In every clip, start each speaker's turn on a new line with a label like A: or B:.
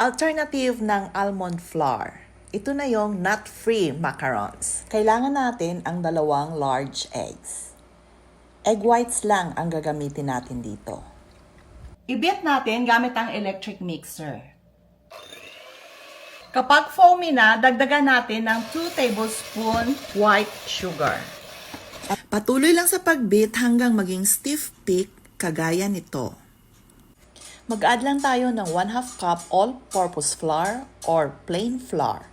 A: Alternative ng almond flour. Ito na yung nut-free macarons. Kailangan natin ang 2 large eggs. Egg whites lang ang gagamitin natin dito. I-beat natin gamit ang electric mixer. Kapag foamy na, dagdagan natin ng 2 tablespoon white sugar. Patuloy lang sa pag-beat hanggang maging stiff peak kagaya nito. Mag-add lang tayo ng 1/2 cup all-purpose flour or plain flour.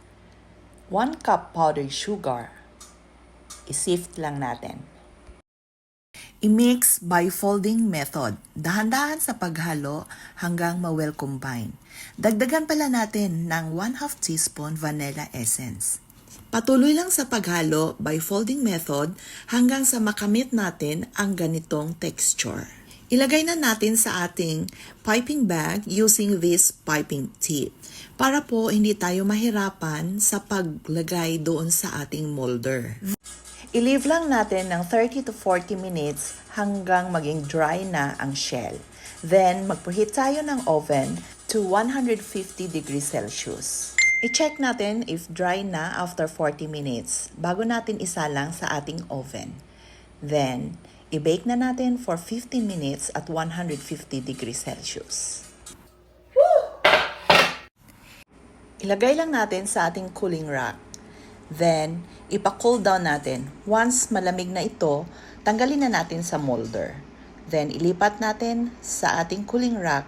A: 1 cup powdered sugar. I-sift lang natin. I-mix by folding method. Dahan-dahan sa paghalo hanggang ma-well combine. Dagdagan pala natin ng 1/2 teaspoon vanilla essence. Patuloy lang sa paghalo by folding method hanggang sa makamit natin ang ganitong texture. Ilagay na natin sa ating piping bag using this piping tip para po hindi tayo mahirapan sa paglagay doon sa ating molder. I-leave lang natin ng 30 to 40 minutes hanggang maging dry na ang shell. Then, magpreheat tayo ng oven to 150 degrees Celsius. I-check natin if dry na after 40 minutes bago natin isalang sa ating oven. Then, i-bake na natin for 15 minutes at 150 degrees Celsius. Ilagay lang natin sa ating cooling rack. Then, ipa-cool down natin. Once malamig na ito, tanggalin na natin sa molder. Then, ilipat natin sa ating cooling rack.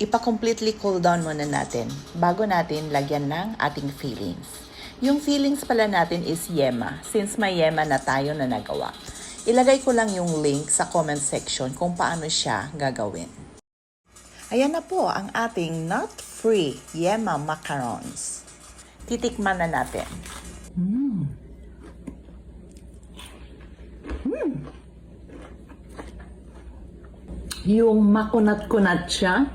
A: Ipa-completely cool down muna natin bago natin lagyan ng ating fillings. Yung fillings pala natin is yema, since may yema na tayo na nagawa. Ilagay ko lang yung link sa comment section kung paano siya gagawin. Ayan na po ang ating nut-free yema macarons. Titikman na natin. Yung makunat-kunat siya,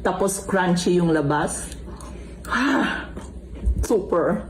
A: tapos crunchy yung labas. Super.